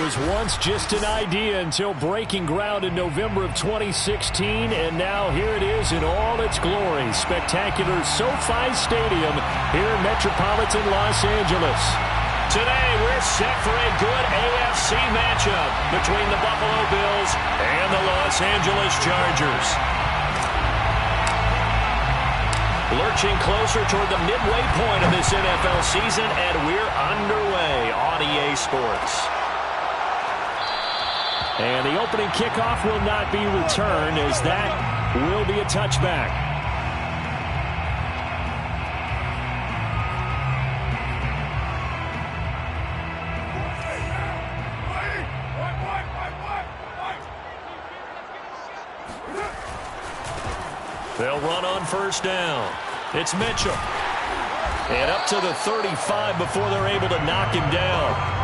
was once just an idea until breaking ground in November of 2016, and now here it is in all its glory. Spectacular SoFi Stadium here in metropolitan Los Angeles. Today, we're set for a good AFC matchup between the Buffalo Bills and the Los Angeles Chargers. Lurching closer toward the midway point of this NFL season, and we're underway on EA Sports. And the opening kickoff will not be returned, as that will be a touchback. They'll run on first down. It's Mitchell. And up to the 35 before they're able to knock him down.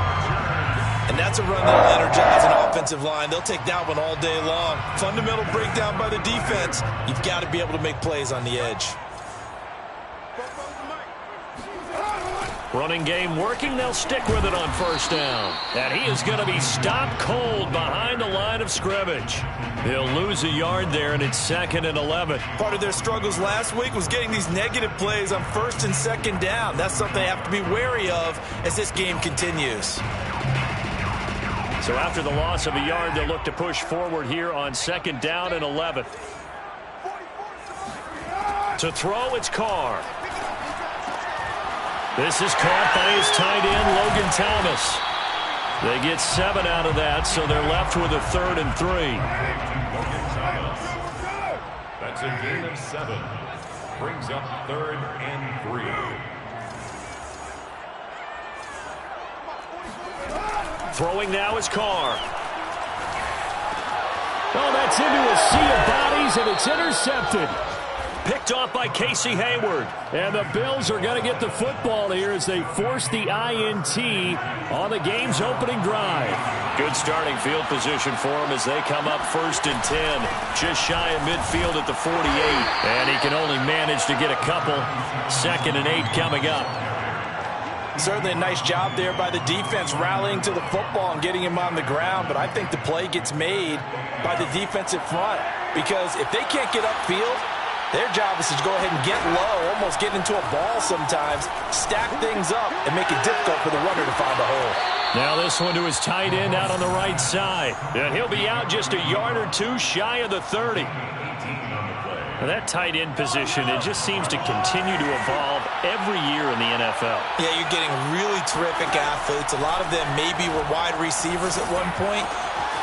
And that's a run that'll energize an offensive line. They'll take that one all day long. Fundamental breakdown by the defense. You've got to be able to make plays on the edge. Running game working. They'll stick with it on first down. And he is going to be stopped cold behind the line of scrimmage. He'll lose a yard there, and it's 2nd and 11. Part of their struggles last week was getting these negative plays on 1st and 2nd down. That's something they have to be wary of as this game continues. So after the loss of a yard, they'll look to push forward here on 2nd down and 11. To throw, it's Carr. This is caught by his tight end, Logan Thomas. They get 7 out of that, so they're left with a 3rd and 3. Logan Thomas. That's a gain of 7. Brings up 3rd and 3. Throwing now is Carr. Oh, that's into a sea of bodies, and it's intercepted. Picked off by Casey Hayward. And the Bills are going to get the football here as they force the INT on the game's opening drive. Good starting field position for him as they come up 1st and 10. Just shy of midfield at the 48. And he can only manage to get a couple. 2nd and 8 coming up. Certainly a nice job there by the defense rallying to the football and getting him on the ground. But I think the play gets made by the defensive front. Because if they can't get upfield, their job is to go ahead and get low, almost get into a ball sometimes, stack things up, and make it difficult for the runner to find a hole. Now this one to his tight end out on the right side. And he'll be out just a yard or two shy of the 30. Now that tight end position, it just seems to continue to evolve every year in the NFL. Yeah, you're getting really terrific athletes. A lot of them maybe were wide receivers at one point.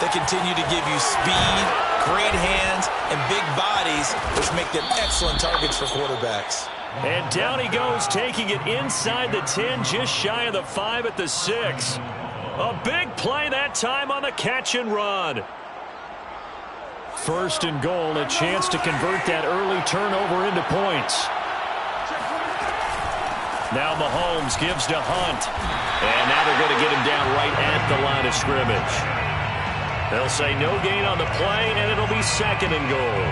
They continue to give you speed, great hands, and big bodies, which make them excellent targets for quarterbacks. And down he goes, taking it inside the 10, just shy of the 5 at the 6. A big play that time on the catch and run. 1st and goal, a chance to convert that early turnover into points. Now Mahomes gives to Hunt. And now they're going to get him down right at the line of scrimmage. They'll say no gain on the play, and it'll be 2nd and goal.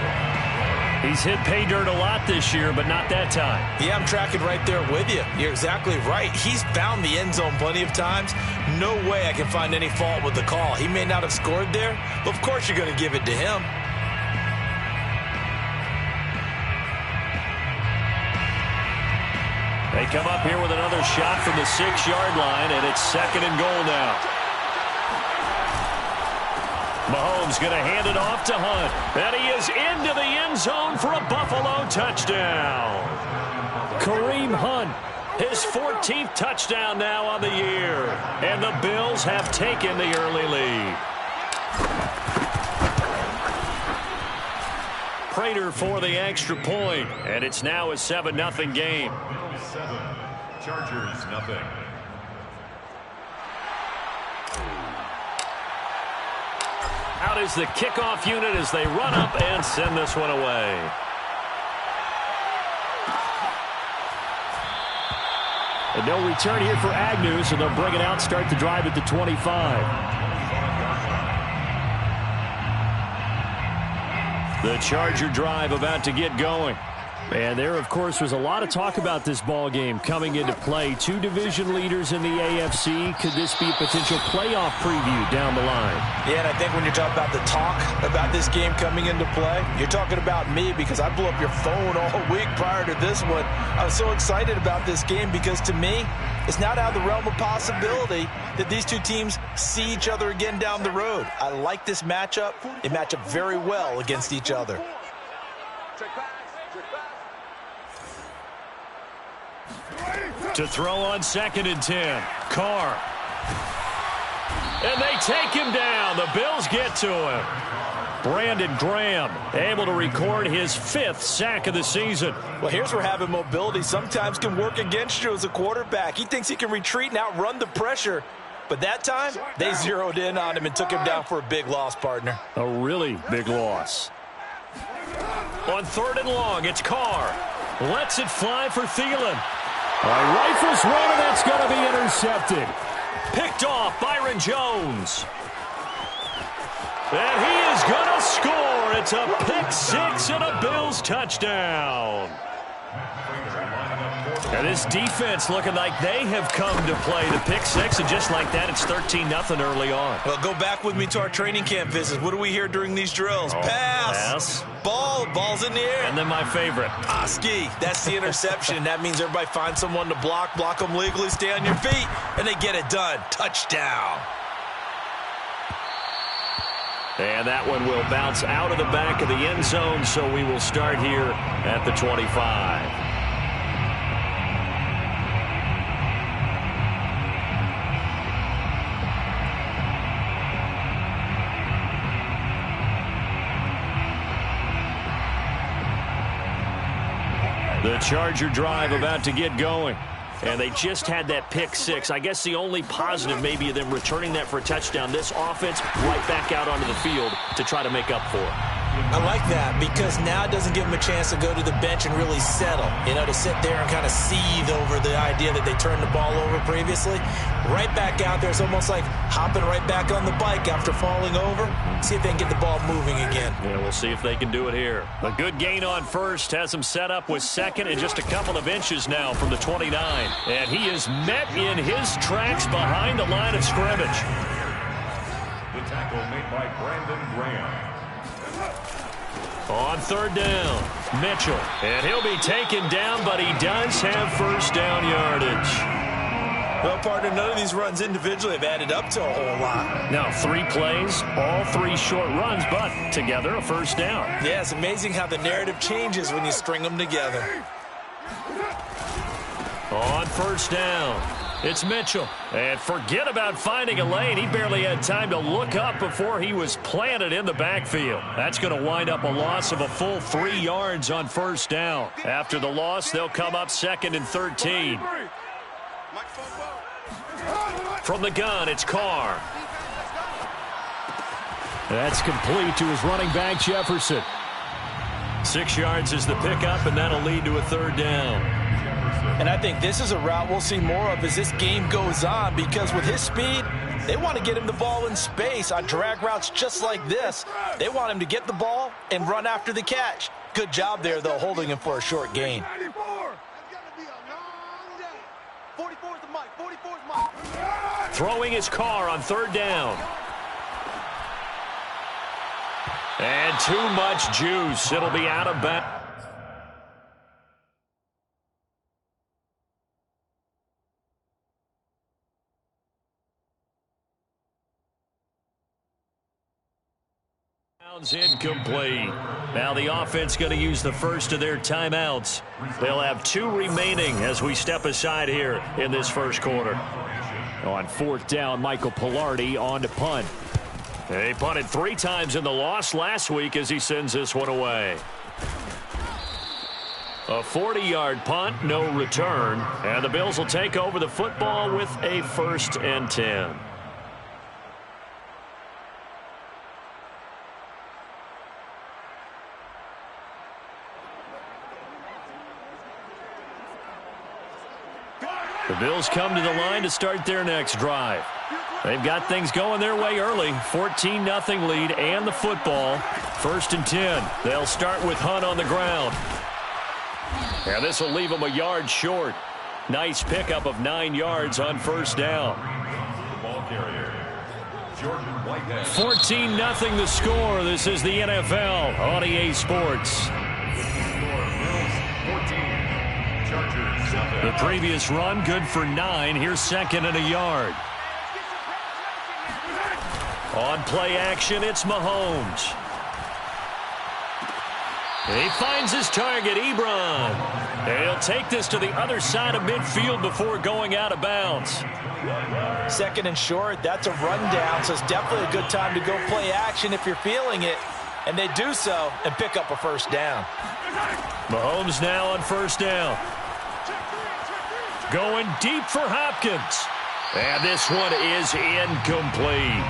He's hit pay dirt a lot this year, but not that time. Yeah, I'm tracking right there with you. You're exactly right. He's found the end zone plenty of times. No way I can find any fault with the call. He may not have scored there, but of course you're going to give it to him. They come up here with another shot from the 6-yard line, and it's 2nd and goal now. Mahomes going to hand it off to Hunt. And he is into the end zone for a Buffalo touchdown. Kareem Hunt, his 14th touchdown now on the year. And the Bills have taken the early lead. Prater for the extra point. And it's now a 7-0 game. 7, Chargers nothing. Out is the kickoff unit as they run up and send this one away. And no return here for Agnew, so they'll bring it out, start the drive at the 25. The Charger drive about to get going. And there, of course, was a lot of talk about this ball game coming into play. Two division leaders in the AFC. Could this be a potential playoff preview down the line? Yeah, and I think when you're talking about the talk about this game coming into play, you're talking about me because I blew up your phone all week prior to this one. I was so excited about this game because, to me, it's not out of the realm of possibility that these two teams see each other again down the road. I like this matchup. They match up very well against each other. To throw on 2nd and 10. Carr. And they take him down. The Bills get to him. Brandon Graham able to record his 5th sack of the season. Well, here's where having mobility sometimes can work against you as a quarterback. He thinks he can retreat and outrun the pressure. But that time, they zeroed in on him and took him down for a big loss, partner. A really big loss. On 3rd and long, it's Carr. Lets it fly for Thielen. Rifles one, and that's going to be intercepted. Picked off Byron Jones. And he is going to score. It's a pick 6 and a Bills touchdown. And this defense looking like they have come to play the pick 6, and just like that, it's 13-0 early on. Well, go back with me to our training camp visits. What do we hear during these drills? Pass. Ball's in the air. And then my favorite. Ski. That's the interception. That means everybody finds someone to block them legally, stay on your feet, and they get it done. Touchdown. And that one will bounce out of the back of the end zone, so we will start here at the 25. The Charger drive about to get going. And they just had that pick 6. I guess the only positive maybe of them returning that for a touchdown. This offense right back out onto the field to try to make up for it. I like that because now it doesn't give them a chance to go to the bench and really settle. To sit there and kind of seethe over the idea that they turned the ball over previously. Right back out there. It's almost like hopping right back on the bike after falling over. See if they can get the ball moving again. Yeah, we'll see if they can do it here. A good gain on first. Has them set up with 2nd and just a couple of inches now from the 29. And he is met in his tracks behind the line of scrimmage. The tackle made by Brandon Graham. On 3rd down, Mitchell. And he'll be taken down, but he does have first down yardage. Well, partner, none of these runs individually have added up to a whole lot. Now, 3 plays, all 3 short runs, but together a first down. Yeah, it's amazing how the narrative changes when you string them together. On 1st down, it's Mitchell. And forget about finding a lane. He barely had time to look up before he was planted in the backfield. That's going to wind up a loss of a full 3 yards on 1st down. After the loss, they'll come up 2nd and 13. From the gun, it's Carr. That's complete to his running back, Jefferson. 6 yards is the pickup, and that'll lead to a 3rd down. And I think this is a route we'll see more of as this game goes on because with his speed, they want to get him the ball in space on drag routes just like this. They want him to get the ball and run after the catch. Good job there, though, holding him for a short gain. Throwing his Carr on 3rd down. And too much juice. It'll be out of bounds. Incomplete. Now the offense going to use the first of their timeouts. They'll have 2 remaining as we step aside here in this first quarter. On 4th down, Michael Pilardi on to punt. He punted 3 times in the loss last week as he sends this one away. A 40-yard punt, no return. And the Bills will take over the football with a 1st and 10. The Bills come to the line to start their next drive. They've got things going their way early. 14-0 lead and the football. 1st and 10. They'll start with Hunt on the ground. And this will leave him a yard short. Nice pickup of 9 yards on first down. The ball carrier, Jordan Whitehead. 14-0 the score. This is the NFL on EA Sports. Bills 14, Chargers 7. The previous run good for 9. Here's second and a yard. On play action, it's Mahomes. He finds his target, Ebron. And he'll take this to the other side of midfield before going out of bounds. Second and short, that's a rundown, so it's definitely a good time to go play action if you're feeling it. And they do so and pick up a first down. Mahomes now on first down. Going deep for Hopkins. And this one is incomplete.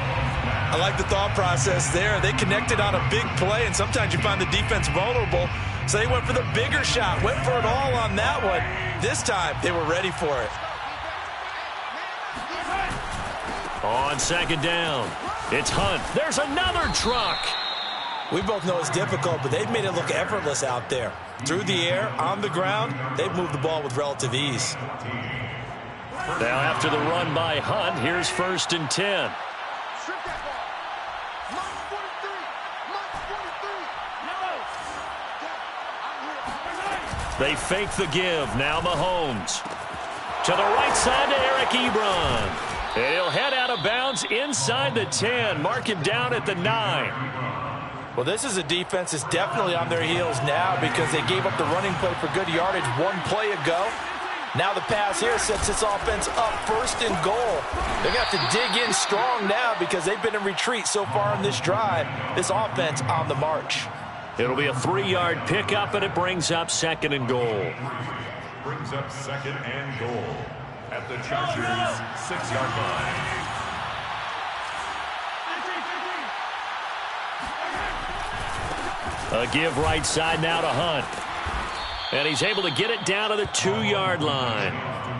I like the thought process there. They connected on a big play, and sometimes you find the defense vulnerable. So they went for the bigger shot, went for it all on that one. This time, they were ready for it. On second down, it's Hunt. There's another truck. We both know it's difficult, but they've made it look effortless out there. Through the air, on the ground, they've moved the ball with relative ease. Now after the run by Hunt, here's first and 10. They fake the give. Now Mahomes. To the right side to Eric Ebron. And he'll head out of bounds inside the 10. Mark him down at the 9. Well, this is a defense that's definitely on their heels now because they gave up the running play for good yardage one play ago. Now the pass here sets this offense up first and goal. They're going to have to dig in strong now because they've been in retreat so far in this drive. This offense on the march. It'll be a 3-yard pickup, and it brings up second and goal. Brings up second and goal at the Chargers' 6-yard line. A give right side now to Hunt. And he's able to get it down to the 2-yard line.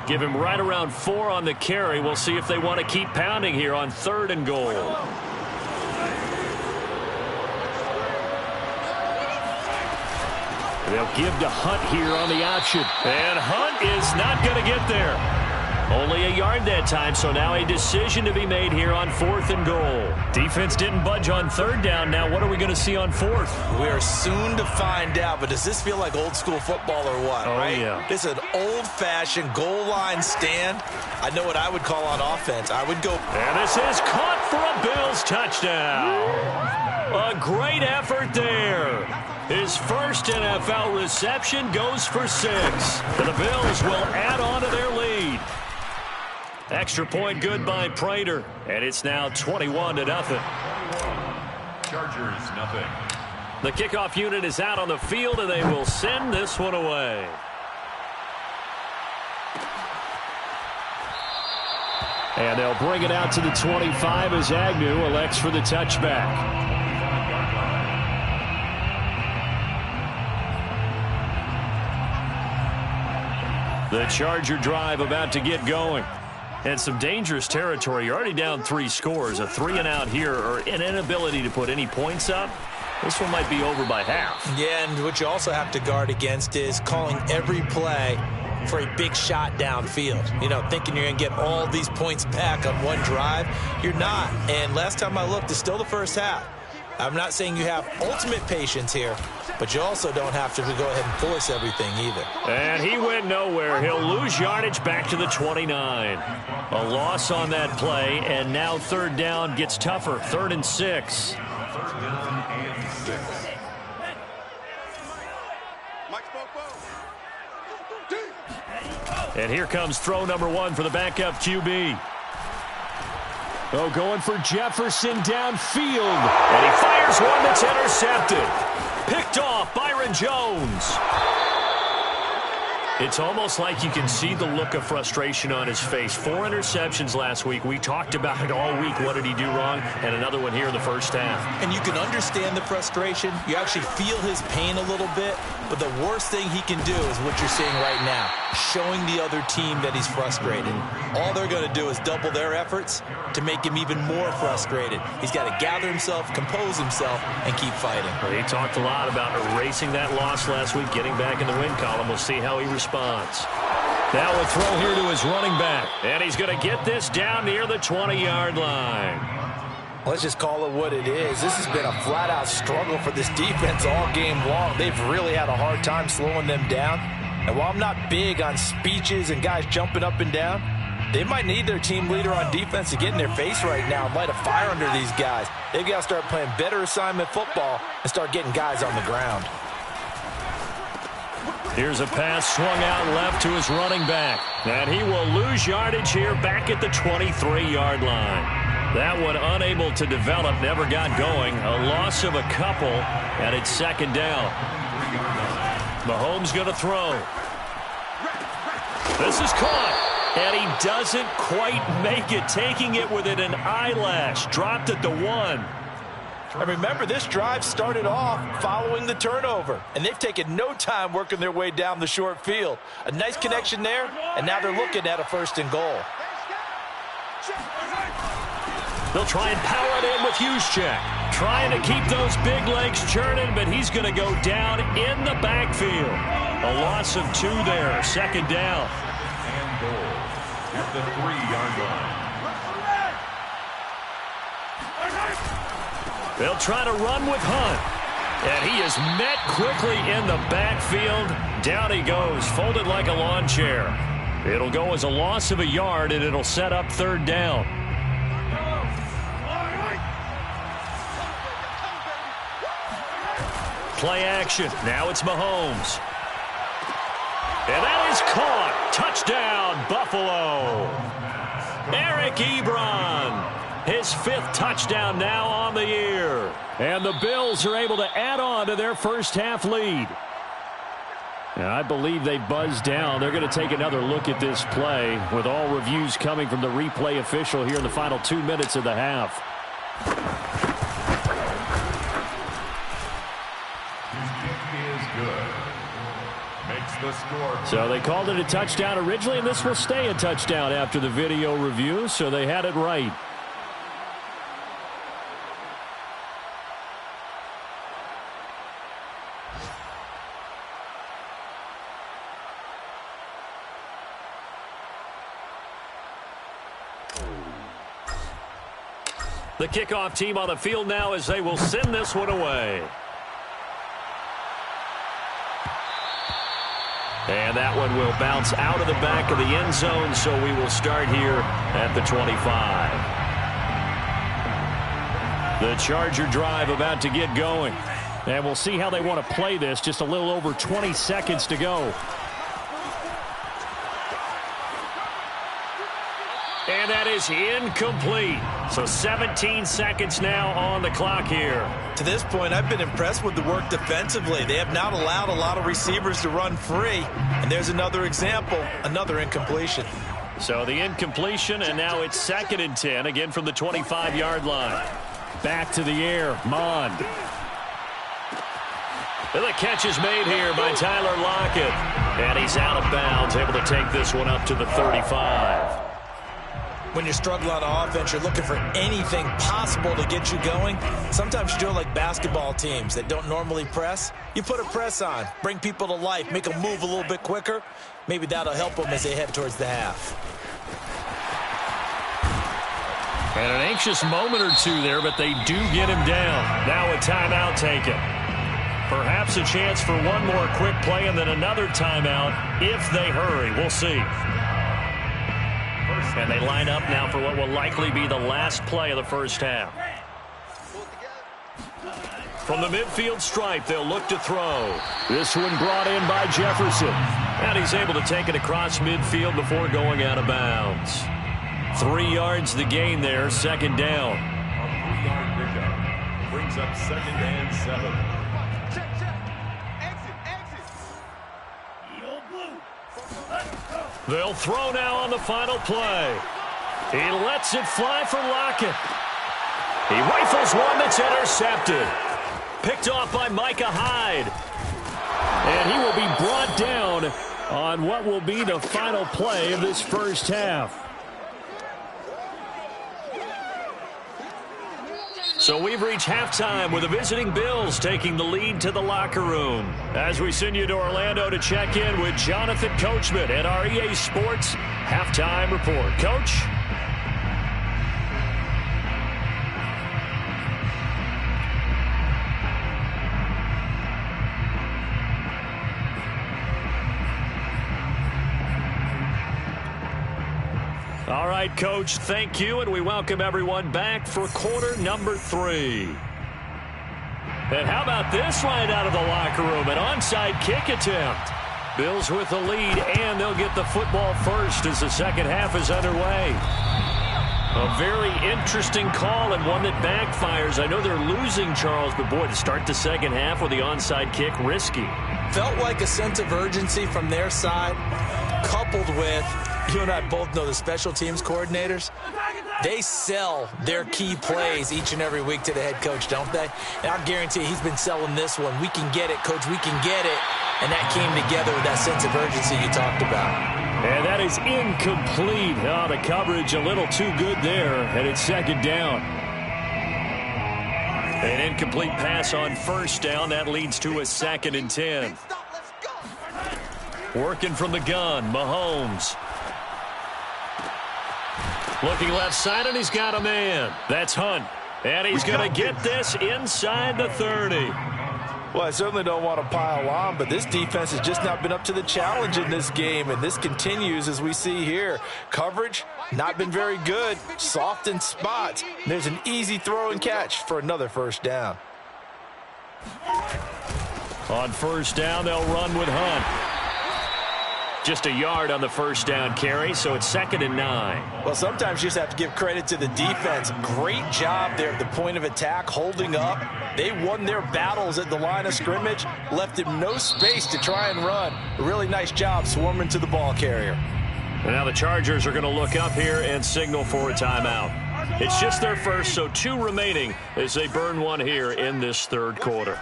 Give him right around 4 on the carry. We'll see if they want to keep pounding here on third and goal. They'll give to Hunt here on the option. And Hunt is not going to get there. Only a yard that time, so now a decision to be made here on fourth and goal. Defense didn't budge on third down. Now what are we going to see on fourth? We are soon to find out, but does this feel like old school football or what, right? Yeah. This is an old-fashioned goal line stand. I know what I would call on offense. I would go. And this is caught for a Bills touchdown. A great effort there. His first NFL reception goes for 6. And the Bills will add on to their lead. Extra point good by Prater. And it's now 21-0. Chargers, nothing. The kickoff unit is out on the field, and they will send this one away. And they'll bring it out to the 25 as Agnew elects for the touchback. The Charger drive about to get going. And some dangerous territory. You're already down 3 scores. A 3-and-out here or an inability to put any points up. This one might be over by half. Yeah, and what you also have to guard against is calling every play for a big shot downfield. You know, thinking you're going to get all these points back on one drive. You're not. And last time I looked, it's still the first half. I'm not saying you have ultimate patience here, but you also don't have to go ahead and force everything either. And he went nowhere. He'll lose yardage back to the 29. A loss on that play, and now third down gets tougher. 3rd and 6. 3rd down and 6. And here comes throw number 1 for the backup QB. Oh, going for Jefferson downfield. And he fires one that's intercepted. Picked off Byron Jones. It's almost like you can see the look of frustration on his face. 4 interceptions last week. We talked about it all week. What did he do wrong? And another one here in the first half. And you can understand the frustration. You actually feel his pain a little bit. But the worst thing he can do is what you're seeing right now, showing the other team that he's frustrated. All they're going to do is double their efforts to make him even more frustrated. He's got to gather himself, compose himself, and keep fighting. Well, he talked a lot about erasing that loss last week, getting back in the win column. We'll see how he responds. Now a throw here to his running back. And he's going to get this down near the 20-yard line. Let's just call it what it is. This has been a flat-out struggle for this defense all game long. They've really had a hard time slowing them down. And while I'm not big on speeches and guys jumping up and down, they might need their team leader on defense to get in their face right now and light a fire under these guys. They've got to start playing better assignment football and start getting guys on the ground. Here's a pass swung out left to his running back. And he will lose yardage here back at the 23-yard line. That one unable to develop, never got going. A loss of a couple, and it's second down. Mahomes going to throw. This is caught, and he doesn't quite make it, taking it within an eyelash. Dropped at the 1. And remember, this drive started off following the turnover, and they've taken no time working their way down the short field. A nice connection there, and now they're looking at a 1st and goal. They'll try and power it in with Juszczyk. Trying to keep those big legs churning, but he's going to go down in the backfield. A loss of 2 there. Second down. And goal at the 3-yard line. They'll try to run with Hunt. And he is met quickly in the backfield. Down he goes, folded like a lawn chair. It'll go as a loss of a yard, and it'll set up 3rd down. Play action. Now it's Mahomes. And that is caught. Touchdown, Buffalo. Eric Ebron. His 5th touchdown now on the year. And the Bills are able to add on to their first half lead. And I believe they buzzed down. They're going to take another look at this play with all reviews coming from the replay official here in the final 2 minutes of the half. So they called it a touchdown originally, and this will stay a touchdown after the video review, so they had it right. The kickoff team on the field now as they will send this one away. And that one will bounce out of the back of the end zone, so we will start here at the 25. The Charger drive about to get going. And we'll see how they want to play this. Just a little over 20 seconds to go. And that is incomplete. So 17 seconds now on the clock here. To this point, I've been impressed with the work defensively. They have not allowed a lot of receivers to run free. And there's another example, another incompletion. So the incompletion, and now it's 2nd and 10, again from the 25-yard line. Back to the air, Mond. And the catch is made here by Tyler Lockett. And he's out of bounds, able to take this one up to the 35. When you're struggling on offense, you're looking for anything possible to get you going. Sometimes you're doing like basketball teams that don't normally press. You put a press on, bring people to life, make them move a little bit quicker. Maybe that'll help them as they head towards the half. And an anxious moment or two there, but they do get him down. Now a timeout taken. Perhaps a chance for one more quick play and then another timeout if they hurry. We'll see. And they line up now for what will likely be the last play of the first half. From the midfield stripe, they'll look to throw. This one brought in by Jefferson. And he's able to take it across midfield before going out of bounds. 3 yards the gain there, 2nd down. A 3-yard pickup brings up 2nd and 7. They'll throw now on the final play. He lets it fly for Lockett. He rifles one that's intercepted. Picked off by Micah Hyde. And he will be brought down on what will be the final play of this first half. So we've reached halftime with the visiting Bills taking the lead to the locker room. As we send you to Orlando to check in with Jonathan Coachman at our EA Sports Halftime Report. Coach? All right, Coach, thank you, and we welcome everyone back for quarter number 3. And how about this right out of the locker room? An onside kick attempt. Bills with the lead, and they'll get the football first as the second half is underway. A very interesting call and one that backfires. I know they're losing, Charles, but boy, to start the second half with the onside kick, risky. Felt like a sense of urgency from their side, coupled with, you and I both know the special teams coordinators, they sell their key plays each and every week to the head coach, don't they? And I guarantee he's been selling this one. We can get it, Coach, we can get it. And that came together with that sense of urgency you talked about. And that is incomplete. Oh, the coverage a little too good there, and it's second down. An incomplete pass on first down. That leads to a 2nd and 10. Working from the gun, Mahomes. Looking left side, and he's got a man. That's Hunt. And he's going to get this inside the 30. Well, I certainly don't want to pile on, but this defense has just not been up to the challenge in this game, and this continues as we see here. Coverage, not been very good. Soft in spots. There's an easy throw and catch for another first down. On first down, they'll run with Hunt. Just a yard on the first down carry, so it's 2nd and 9. Well, sometimes you just have to give credit to the defense. Great job there at the point of attack, holding up. They won their battles at the line of scrimmage, left him no space to try and run. A really nice job swarming to the ball carrier. And now the Chargers are going to look up here and signal for a timeout. It's just their first, so 2 remaining as they burn one here in this third quarter.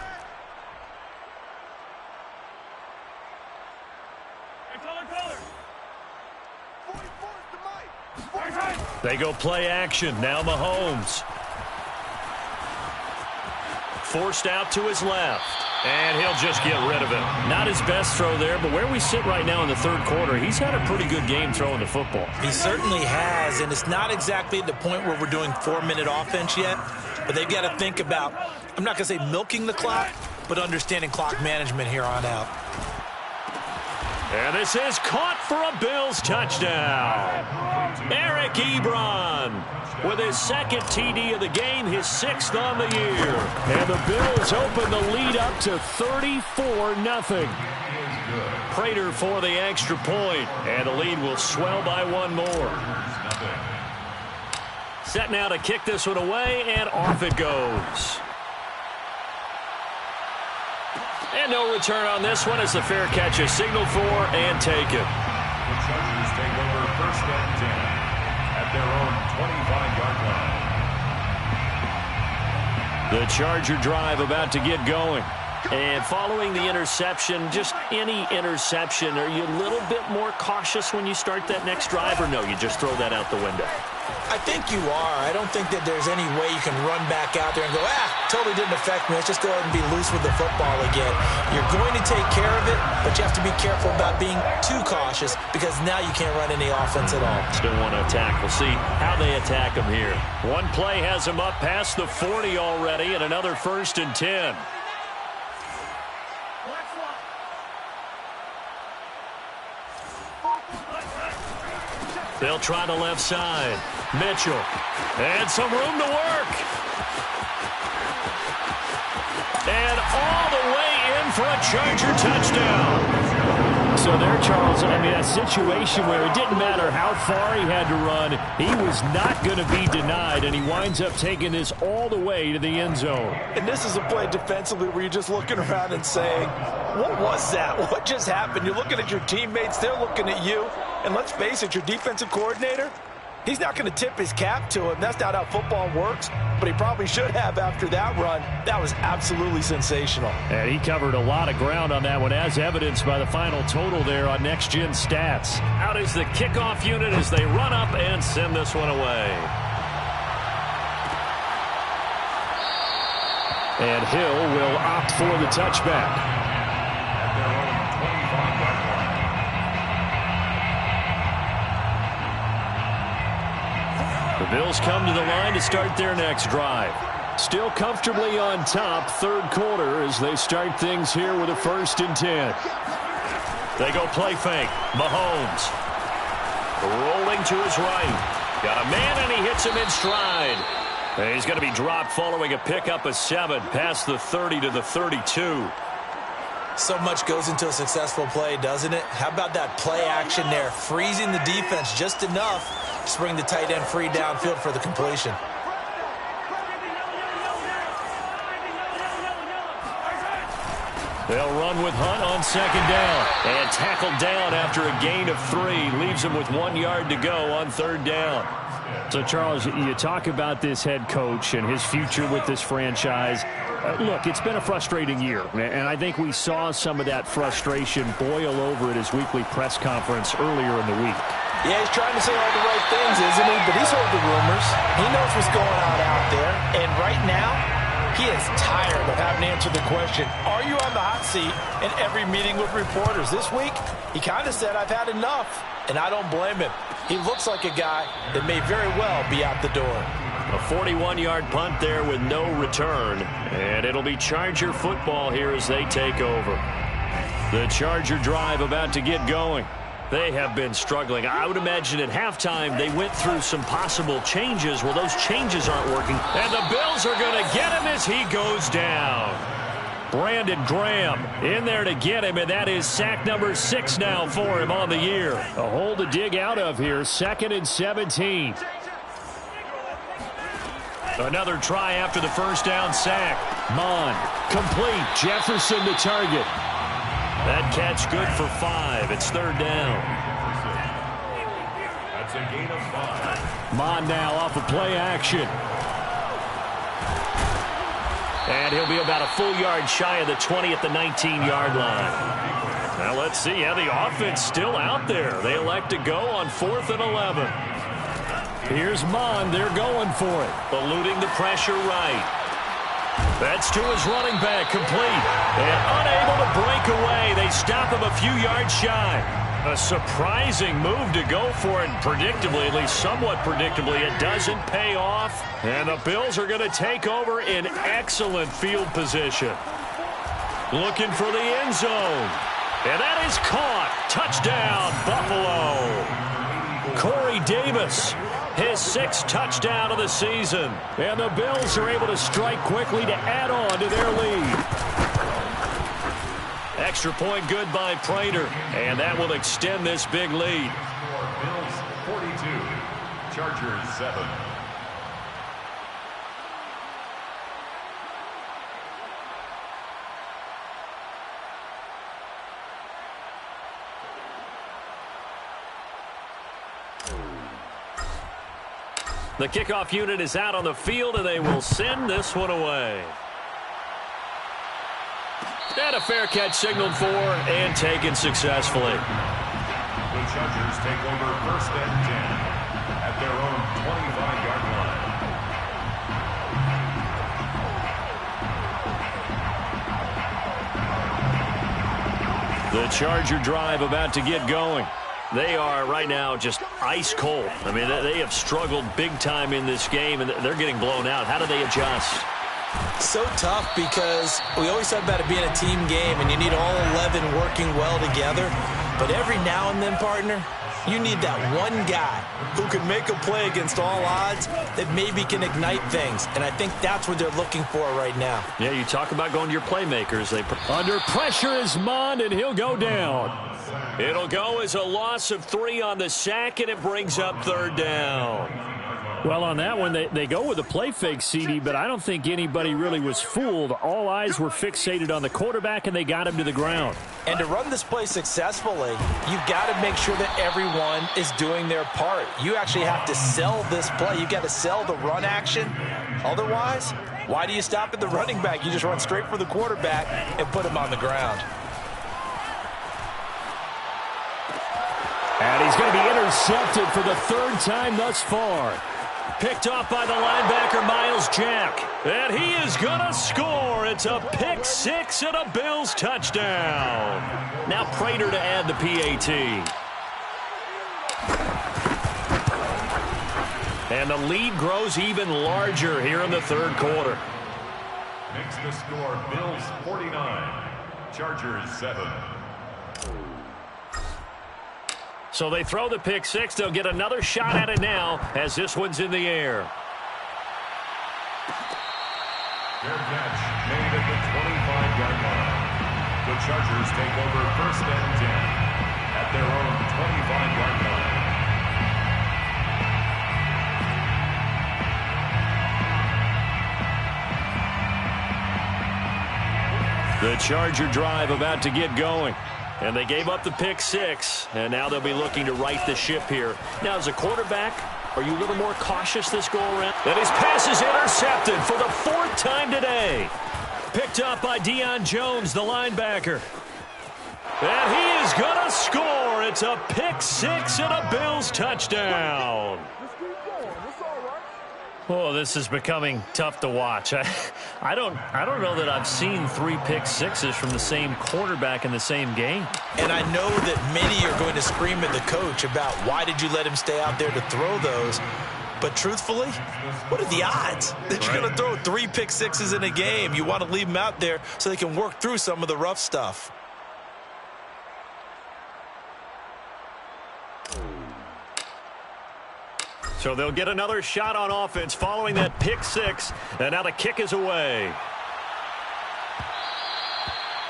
They go play action. Now Mahomes. Forced out to his left. And he'll just get rid of it. Not his best throw there, but where we sit right now in the third quarter, he's had a pretty good game throwing the football. He certainly has, and it's not exactly at the point where we're doing 4-minute offense yet, but they've got to think about, I'm not going to say milking the clock, but understanding clock management here on out. And this is caught for a Bills touchdown. Eric Ebron with his 2nd TD of the game, his 6th on the year. And the Bills open the lead up to 34-0. Prater for the extra point, and the lead will swell by 1 more. Set now to kick this one away, and off it goes. And no return on this one as the fair catch is signaled for and taken. The Chargers take over 1st and 10 at their own 25-yard line. The Charger drive about to get going. And following the interception, just any interception, are you a little bit more cautious when you start that next drive, or no, you just throw that out the window? I think you are. I don't think that there's any way you can run back out there and go, totally didn't affect me. Let's just go ahead and be loose with the football again. You're going to take care of it, but you have to be careful about being too cautious because now you can't run any offense at all. Still want to attack. We'll see how they attack them here. One play has them up past the 40 already, and another 1st and 10. They'll try the left side. Mitchell. And some room to work. And all the way in for a Charger touchdown. So there, Charles, I mean, a situation where it didn't matter how far he had to run, he was not going to be denied, and he winds up taking this all the way to the end zone. And this is a play defensively where you're just looking around and saying, what was that? What just happened? You're looking at your teammates, they're looking at you, and let's face it, your defensive coordinator, He's not going to tip his cap to him. That's not how football works, but he probably should have after that run. That was absolutely sensational. And he covered a lot of ground on that one, as evidenced by the final total there on Next Gen Stats. Out is the kickoff unit as they run up and send this one away. And Hill will opt for the touchback. The Bills come to the line to start their next drive. Still comfortably on top, third quarter, as they start things here with a 1st and 10. They go play fake. Mahomes rolling to his right. Got a man, and he hits him in stride. And he's going to be dropped following a pickup of 7 past the 30 to the 32. So much goes into a successful play, doesn't it? How about that play action there? Freezing the defense just enough to bring the tight end free downfield for the completion. They'll run with Hunt on 2nd down. And tackled down after a gain of 3. Leaves him with 1 yard to go on 3rd down. So, Charles, you talk about this head coach and his future with this franchise. Look, it's been a frustrating year, and I think we saw some of that frustration boil over at his weekly press conference earlier in the week. Yeah, he's trying to say all the right things, isn't he? But he's heard the rumors. He knows what's going on out there. And right now, he is tired of having to answer the question, are you on the hot seat in every meeting with reporters? This week, he kind of said, I've had enough. And I don't blame him. He looks like a guy that may very well be out the door. A 41-yard punt there with no return. And it'll be Charger football here as they take over. The Charger drive about to get going. They have been struggling. I would imagine at halftime they went through some possible changes. Well, those changes aren't working. And the Bills are going to get him as he goes down. Brandon Graham in there to get him, and that is sack number 6 now for him on the year. A hole to dig out of here, 2nd and 17. Another try after the 1st down sack. Mon, complete. Jefferson the target. That catch good for 5. It's 3rd down. That's a gain of 5. Mon now off of play action. And he'll be about a full yard shy of the 20 at the 19-yard line. Now let's see how the offense still out there. They elect to go on 4th and 11. Here's Mon. They're going for it. Eluding the pressure right. That's to his running back, complete. And unable to break away. They stop him a few yards shy. A surprising move to go for it. Predictably, at least somewhat predictably, it doesn't pay off. And the Bills are going to take over in excellent field position. Looking for the end zone. And that is caught. Touchdown, Buffalo. Corey Davis, his 6th touchdown of the season. And the Bills are able to strike quickly to add on to their lead. Extra point good by Prater. And that will extend this big lead. Bills 42, Chargers 7. The kickoff unit is out on the field, and they will send this one away. And a fair catch signaled for and taken successfully. The Chargers take over 1st and 10 at their own 25-yard line. The Charger drive about to get going. They are right now just ice cold. I mean, they have struggled big time in this game, and they're getting blown out. How do they adjust? So tough because we always talk about it being a team game, and you need all 11 working well together. But every now and then, partner, you need that one guy who can make a play against all odds that maybe can ignite things. And I think that's what they're looking for right now. Yeah, you talk about going to your playmakers. Under pressure is Mond, and he'll go down. It'll go as a loss of 3 on the sack, and it brings up 3rd down. Well, on that one, they go with a play fake, CD, but I don't think anybody really was fooled. All eyes were fixated on the quarterback, and they got him to the ground. And to run this play successfully, you've got to make sure that everyone is doing their part. You actually have to sell this play. You've got to sell the run action. Otherwise, why do you stop at the running back? You just run straight for the quarterback and put him on the ground. And he's going to be intercepted for the third time thus far. Picked off by the linebacker, Myles Jack. And he is going to score. It's a pick six and a Bills touchdown. Now Prater to add the PAT. And the lead grows even larger here in the third quarter. Makes the score Bills 49, Chargers 7. So they throw the pick six. They'll get another shot at it now as this one's in the air. Fair catch made at the 25-yard line. The Chargers take over 1st and 10 at their own 25-yard line. The Charger drive about to get going. And they gave up the pick six, and now they'll be looking to right the ship here. Now, as a quarterback, are you a little more cautious this go-around? And his pass is intercepted for the fourth time today. Picked up by Deion Jones, the linebacker. And he is going to score. It's a pick six and a Bills touchdown. Oh, this is becoming tough to watch. I don't know that I've seen 3 pick sixes from the same quarterback in the same game. And I know that many are going to scream at the coach about why did you let him stay out there to throw those. But truthfully, what are the odds that you're going to throw 3 pick sixes in a game? You want to leave them out there so they can work through some of the rough stuff. So they'll get another shot on offense following that pick six. And now the kick is away.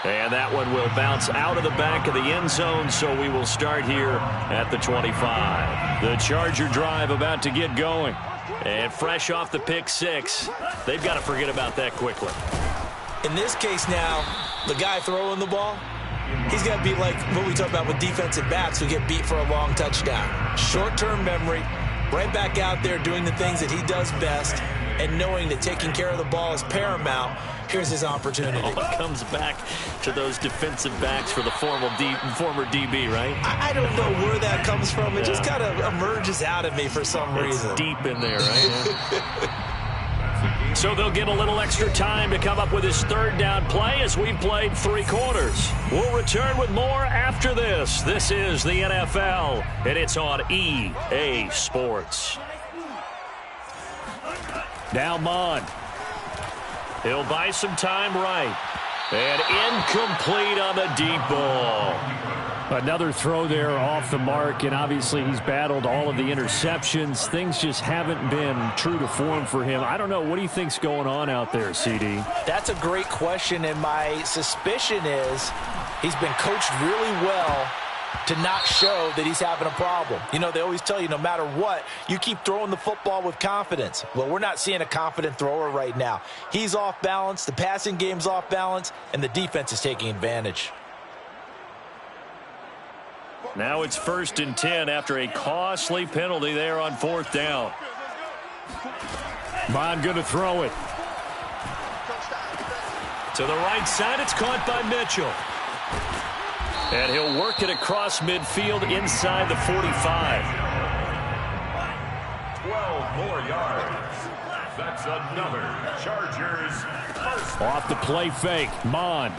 And that one will bounce out of the back of the end zone, so we will start here at the 25. The Charger drive about to get going. And fresh off the pick six, they've got to forget about that quickly. In this case now, the guy throwing the ball, he's got to be like what we talk about with defensive backs who get beat for a long touchdown. Short-term memory. Right back out there doing the things that he does best and knowing that taking care of the ball is paramount. Here's his opportunity. It comes back to those defensive backs for the former DB, right? I don't know where that comes from. It just kind of emerges out of me for some reason. It's deep in there, right? So they'll get a little extra time to come up with his third down play as we've played 3 quarters. We'll return with more after this. This is the NFL, and it's on EA Sports. Now Mond. He'll buy some time right. And incomplete on the deep ball. Another throw there off the mark, and obviously he's battled all of the interceptions. Things just haven't been true to form for him. I don't know. What do you think's going on out there, CD? That's a great question, and my suspicion is he's been coached really well to not show that he's having a problem. You know, they always tell you no matter what, you keep throwing the football with confidence. Well, we're not seeing a confident thrower right now. He's off balance, the passing game's off balance, and the defense is taking advantage. Now it's 1st and 10 after a costly penalty there on 4th down. Bond going to throw it. To the right side, it's caught by Mitchell. And he'll work it across midfield inside the 45. 12 more yards. That's another Chargers first. Off the play fake, Mond.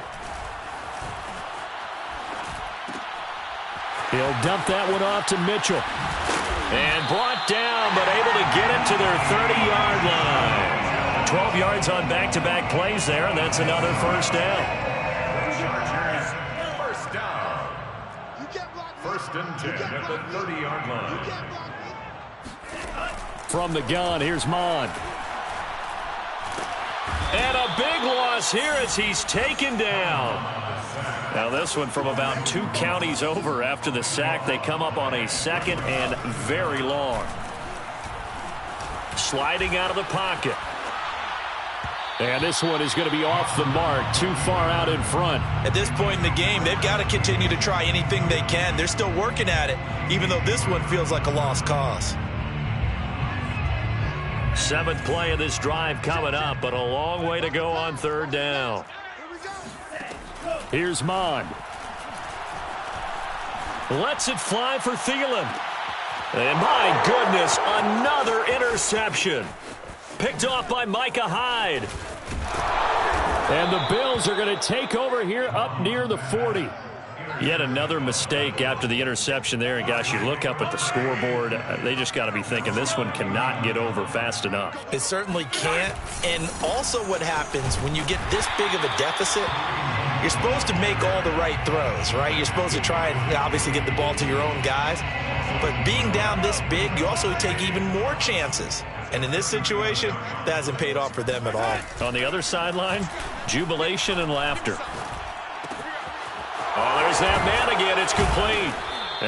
He'll dump that one off to Mitchell. And brought down, but able to get it to their 30-yard line. 12 yards on back-to-back plays there, and that's another first down. Chargers first down. 1st and 10 at the 30-yard line. From the gun, here's Mond. And a big loss here as he's taken down. Now this one from about 2 counties over after the sack. They come up on a 2nd and very long. sliding out of the pocket. And this one is going to be off the mark, too far out in front. At this point in the game, they've got to continue to try anything they can. They're still working at it, even though this one feels like a lost cause. 7th play of this drive coming up, but a long way to go on 3rd down. Here's Mond. Lets it fly for Thielen. And my goodness, another interception. Picked off by Micah Hyde. And the Bills are going to take over here up near the 40. Yet another mistake after the interception there. And, gosh, you look up at the scoreboard. They just got to be thinking this one cannot get over fast enough. It certainly can't. And also what happens when you get this big of a deficit, you're supposed to make all the right throws, right? You're supposed to try and obviously get the ball to your own guys. But being down this big, you also take even more chances. And in this situation, that hasn't paid off for them at all. On the other sideline, jubilation and laughter. Oh, there's that man again. It's complete.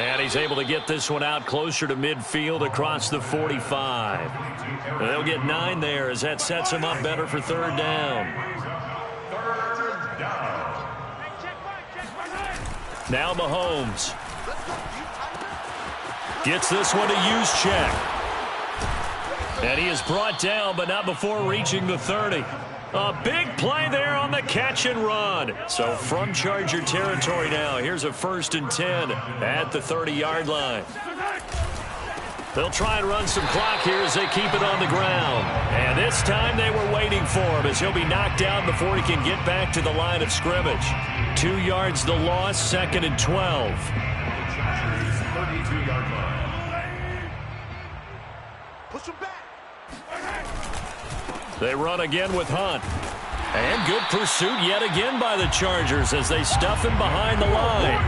And he's able to get this one out closer to midfield across the 45. They'll get 9 there as that sets him up better for 3rd down. Now Mahomes. Gets this one to Juszczyk. And he is brought down, but not before reaching the 30. A big play there on the catch and run. So from Charger territory now, here's a 1st and 10 at the 30-yard line. They'll try and run some clock here as they keep it on the ground. And this time they were waiting for him as he'll be knocked down before he can get back to the line of scrimmage. 2 yards the loss, 2nd and 12. 32-yard line. Push him back. They run again with Hunt. And good pursuit yet again by the Chargers as they stuff him behind the line.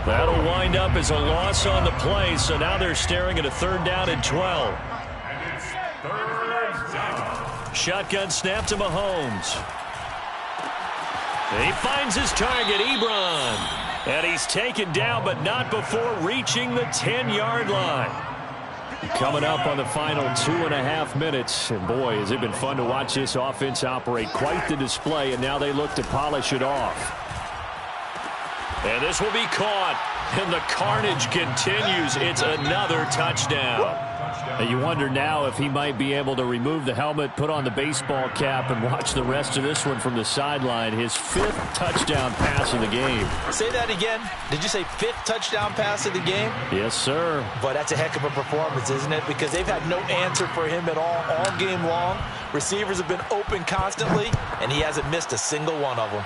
That'll wind up as a loss on the play, so now they're staring at a 3rd down and 12. And it's 3rd down. Shotgun snap to Mahomes. He finds his target, Ebron. And he's taken down, but not before reaching the 10-yard line. Coming up on the final 2.5 minutes. And boy, has it been fun to watch this offense operate. Quite the display, and now they look to polish it off. And this will be caught. And the carnage continues. It's another touchdown. And you wonder now if he might be able to remove the helmet, put on the baseball cap, and watch the rest of this one from the sideline. His 5th touchdown pass of the game. Say that again. Did you say 5th touchdown pass of the game? Yes, sir. But that's a heck of a performance, isn't it? Because they've had no answer for him at all game long. Receivers have been open constantly, and he hasn't missed a single one of them.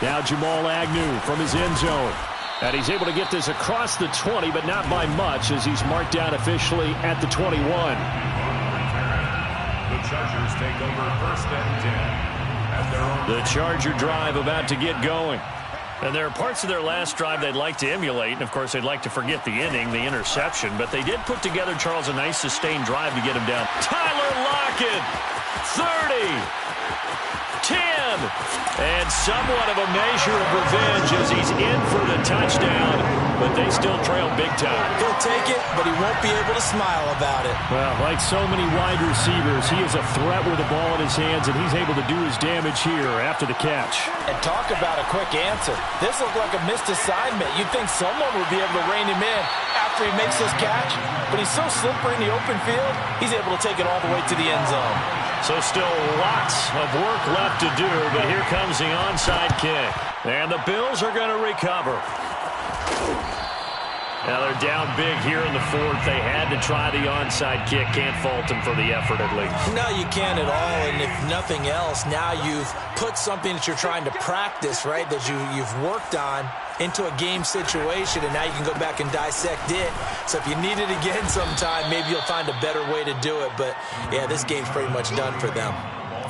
Now Jamal Agnew from his end zone. And he's able to get this across the 20, but not by much as he's marked down officially at the 21. The Chargers take over 1st and 10 at their own. The Charger drive about to get going. And there are parts of their last drive they'd like to emulate. And, of course, they'd like to forget the inning, the interception. But they did put together, Charles, a nice sustained drive to get him down. Tyler Lockett, 30, 10. And somewhat of a measure of revenge as he's in for the touchdown. But they still trail big time. He'll take it, but he won't be able to smile about it. Well, like so many wide receivers, he is a threat with the ball in his hands, and he's able to do his damage here after the catch. And talk about a quick answer. This looked like a missed assignment. You'd think someone would be able to rein him in after he makes this catch, but he's so slippery in the open field, he's able to take it all the way to the end zone. So still lots of work left to do, but here comes the onside kick. And the Bills are going to recover. Now they're down big here in the 4th. They had to try the onside kick. Can't fault them for the effort at least. No, you can't at all. And if nothing else, now you've put something that you're trying to practice, right, that you've worked on into a game situation, and now you can go back and dissect it. So if you need it again sometime, maybe you'll find a better way to do it. But, yeah, this game's pretty much done for them.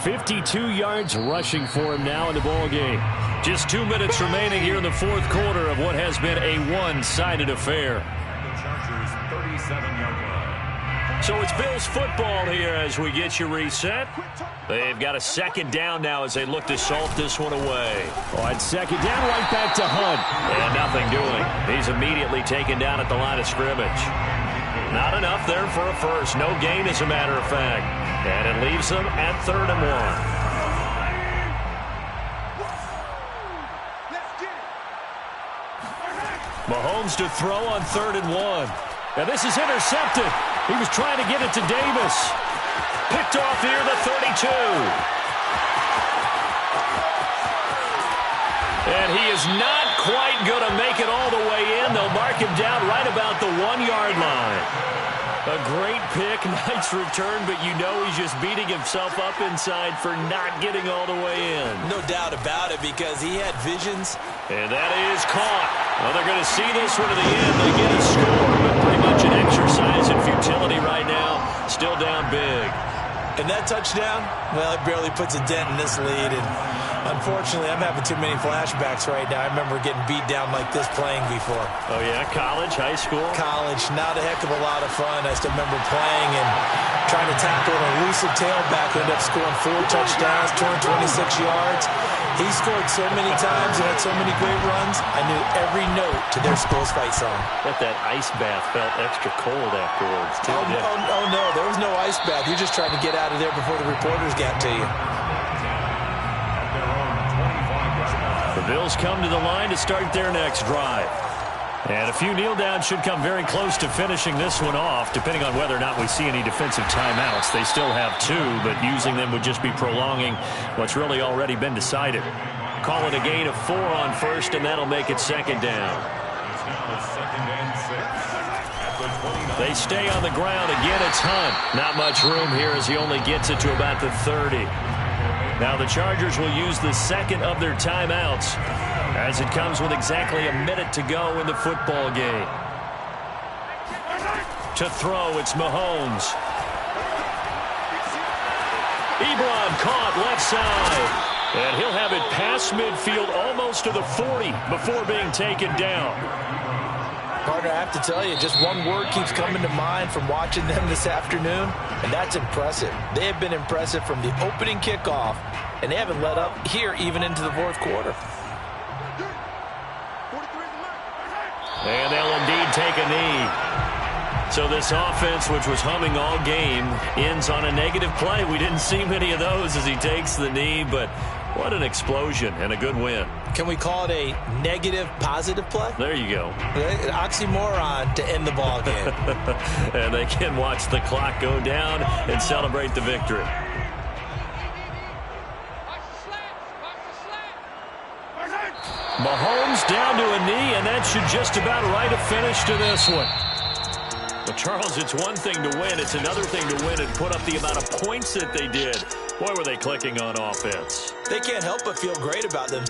52 yards rushing for him now in the ball game. Just 2 minutes remaining here in the 4th quarter of what has been a one-sided affair. The Chargers 37-yard line. So it's Bills football here as we get you reset. They've got a 2nd down now as they look to salt this one away. On 2nd down, right back to Hunt. And nothing doing. He's immediately taken down at the line of scrimmage. Not enough there for a first. No gain, as a matter of fact. And it leaves them at 3rd and 1. Mahomes to throw on 3rd and 1. And this is intercepted. He was trying to get it to Davis. Picked off near the 32. And he is not quite going to make it all the way in. They'll mark him down right about the 1-yard line. A great pick, nice return, but you know he's just beating himself up inside for not getting all the way in. No doubt about it, because he had visions. And that is caught. Well, they're going to see this one to the end. They get a score, but pretty much an exercise in futility right now. Still down big. And that touchdown, well, it barely puts a dent in this lead. And unfortunately, I'm having too many flashbacks right now. I remember getting beat down like this playing before. Oh, yeah? College, high school? College. Not a heck of a lot of fun. I still remember playing and trying to tackle an elusive tailback who ended up scoring 4 touchdowns, 226 yards. He scored so many times and had so many great runs, I knew every note to their school's fight song. Bet that ice bath felt extra cold afterwards, too. Oh, no, there was no ice bath. You're just trying to get out of there before the reporters got to you. The Bills come to the line to start their next drive. And a few kneel downs should come very close to finishing this one off, depending on whether or not we see any defensive timeouts. They still have 2, but using them would just be prolonging what's really already been decided. Call it a gain of 4 on 1st, and that'll make it 2nd down. They stay on the ground. Again, it's Hunt. Not much room here as he only gets it to about the 30. Now the Chargers will use the 2nd of their timeouts, as it comes with exactly a minute to go in the football game. To throw, it's Mahomes. Ebron caught left side. And he'll have it past midfield almost to the 40 before being taken down. Partner, I have to tell you, just one word keeps coming to mind from watching them this afternoon, and that's impressive. They have been impressive from the opening kickoff, and they haven't let up here even into the 4th quarter. And they'll indeed take a knee. So this offense, which was humming all game, ends on a negative play. We didn't see many of those as he takes the knee, but what an explosion and a good win. Can we call it a negative positive play? There you go. An oxymoron to end the ball game. And they can watch the clock go down and celebrate the victory. Mahomes down to a knee, and that should just about write a finish to this one. But, Charles, it's one thing to win. It's another thing to win and put up the amount of points that they did. Boy, were they clicking on offense. They can't help but feel great about them.